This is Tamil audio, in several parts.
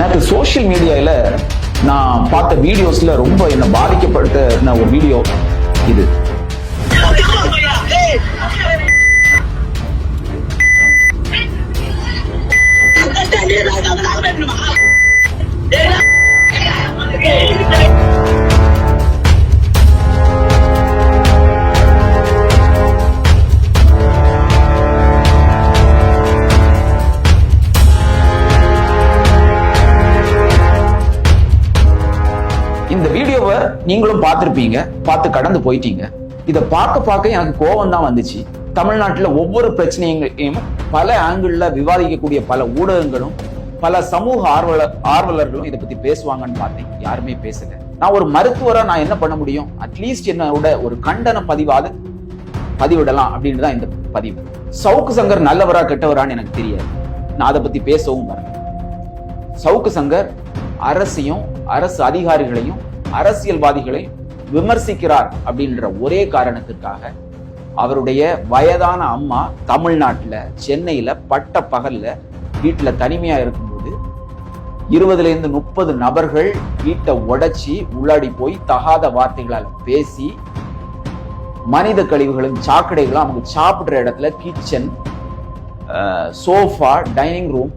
எனக்கு சோசியல் மீடியால நான் பார்த்த வீடியோஸ்ல ரொம்ப என்ன பாதிக்கப்படுத்த ஒரு வீடியோ இது. இந்த வீடியோவை நீங்களும் பார்த்திருப்பீங்க, பார்த்து கடந்து போயிட்டீங்க. இதை பார்க்க எனக்கு கோபம் தான் வந்துச்சு. தமிழ்நாட்டில் ஒவ்வொரு பிரச்சனைகளையும் பல ஆங்கிள் விவாதிக்கக்கூடிய பல ஊடகங்களும் பல சமூக ஆர்வலர்களும் இதை பத்தி பேசுவாங்கன்னு பார்த்தேன். யாருமே பேசல. நான் ஒரு மருத்துவரா நான் என்ன பண்ண முடியும்? அட்லீஸ்ட் என்னோட ஒரு கண்டன பதிவிடலாம் அப்படின்னு தான் இந்த பதிவு. சவுக்கு சங்கர் நல்லவரா கெட்டவரான்னு எனக்கு தெரியாது. நான் அதை பத்தி பேசவும் வரேன். சவுக்கு சங்கர் அரசையும் அரசு அதிகாரிகளையும் அரசியல்வாதிகளையும் விமர்சிக்கிறார் அப்படின்ற ஒரே காரணத்திற்காக அவருடைய வயதான அம்மா தமிழ்நாட்டுல சென்னையில பட்ட பகல்ல வீட்டுல தனிமையா இருக்கும்போது 20-30 நபர்கள் வீட்டை உடைச்சி உள்ளாடி போய் தகாத வார்த்தைகளால் பேசி மனித கழிவுகளும் சாக்கடைகளும் அவங்க சாப்பிடுற இடத்துல கிச்சன், சோஃபா, டைனிங் ரூம்,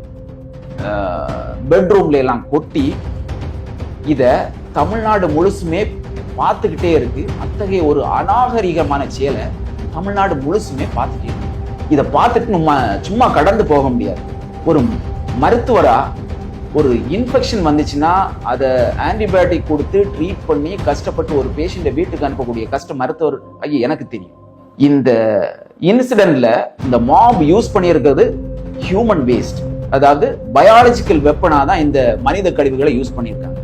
பெட்ரூம்ல எல்லாம் கொட்டி இத தமிழ்நாடு முழுசுமே பார்த்துக்கிட்டே இருக்கு. அத்தகைய ஒரு அநாகரிகமான செயலை தமிழ்நாடு முழுசுமே பார்த்துட்டே இருக்கு. இதை பார்த்துட்டு நம்ம சும்மா கடந்து போக முடியாது. ஒரு மருத்துவரா ஒரு இன்ஃபெக்ஷன் வந்துச்சுன்னா அதை ஆன்டிபயோட்டிக் கொடுத்து ட்ரீட் பண்ணி கஷ்டப்பட்டு ஒரு பேஷண்ட்டை வீட்டுக்கு அனுப்பக்கூடிய கஷ்டம் மருத்துவர் எனக்கு தெரியும். இந்த இன்சிடென்ட்ல இந்த மாப் யூஸ் பண்ணியிருக்கிறது ஹியூமன் வேஸ்ட், அதாவது பயாலஜிக்கல் வெப்பனா தான் இந்த மனித கழிவுகளை யூஸ் பண்ணியிருக்காங்க.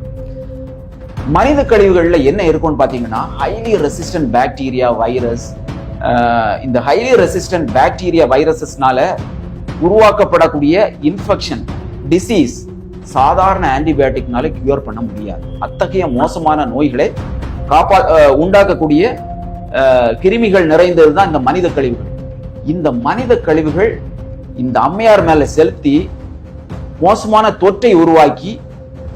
மனித கழிவுகள்ல என்ன இருக்கும்னு பாத்தீங்கன்னா ஹைலி ரெசிஸ்டன்ட் பாக்டீரியா, வைரஸ். இந்த ஹைலி ரெசிஸ்டன்ட் பாக்டீரியா, வைரஸஸ்னால உருவாக்கப்படக்கூடிய இன்ஃபெக்ஷன், டிசீஸ் சாதாரண ஆன்டிபயோட்டிக்னால கியூர் பண்ண முடியாது. அத்தகைய மோசமான நோய்களை உண்டாக்கக்கூடிய கிருமிகள் நிறைந்தது தான் இந்த மனித கழிவுகள். இந்த மனித கழிவுகள் இந்த அம்மையார் மேல செலுத்தி மோசமான தொற்றை உருவாக்கி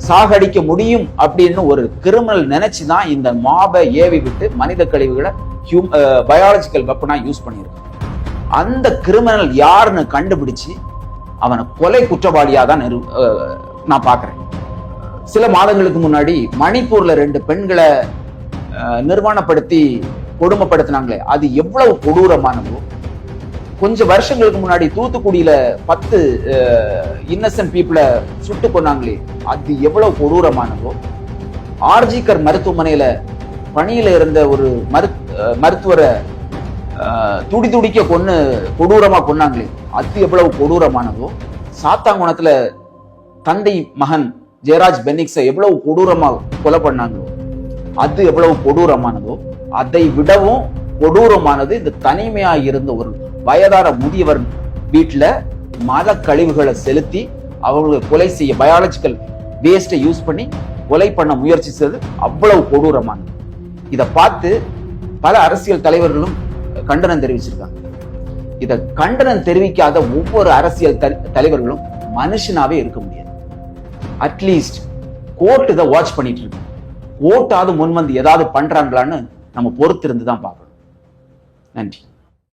சாகடிக்க முடியும் அப்படின்னு ஒரு கிரிமினல் நினைச்சுதான் இந்த மாபை ஏவி விட்டு மனித கழிவுகளை பயாலஜிக்கல் வெப்பனா யூஸ் பண்ணியிருக்காங்க. அந்த கிரிமினல் யாருன்னு கண்டுபிடிச்சு அவனை கொலை குற்றவாளியா தான் நான் பாக்குறேன். சில மாதங்களுக்கு முன்னாடி மணிப்பூர்ல 2 பெண்களை நிர்வாணப்படுத்தி கொடுமைப்படுத்தினாங்களே, அது எவ்வளவு கொடூரமானதோ. கொஞ்சம் வருஷங்களுக்கு முன்னாடி தூத்துக்குடியில 10 இன்னசென்ட் பீப்புளை சுட்டு கொண்டாங்களே, அது எவ்வளவு கொடூரமானதோ. ஆர்ஜிகர் மருத்துவமனையில பணியில இருந்த ஒரு மருத்துவரை துடிக்க கொடூரமா கொண்டாங்களே, அது எவ்வளவு கொடூரமானதோ. சாத்தாங்குளத்துல தந்தை மகன் ஜெயராஜ் பென்னிக்ஸை எவ்வளவு கொடூரமா கொலை பண்ணாங்களோ, அது எவ்வளவு கொடூரமானதோ. அதை விடவும் கொடூரமானது இந்த தனிமையா இருந்த ஒரு வயதான முதியவர் வீட்டுல மத கழிவுகளை செலுத்தி அவங்களை கொலை செய்ய பயாலஜிக்கல் வேஸ்டை யூஸ் பண்ணி கொலை பண்ண முயற்சி செய்து அவ்வளவு கொடூரமானது. இதை பார்த்து பல அரசியல் தலைவர்களும் கண்டனம் தெரிவிச்சிருக்காங்க. இதை கண்டனம் தெரிவிக்காத ஒவ்வொரு அரசியல் தலைவர்களும் மனுஷனாவே இருக்க முடியாது. அட்லீஸ்ட் கோர்ட் இதை வாட்ச் பண்ணிட்டு இருக்கு. கோர்ட்டாவது முன்வந்து ஏதாவது பண்றாங்களான்னு நம்ம பொறுத்திருந்து தான் பார்க்கணும். நன்றி.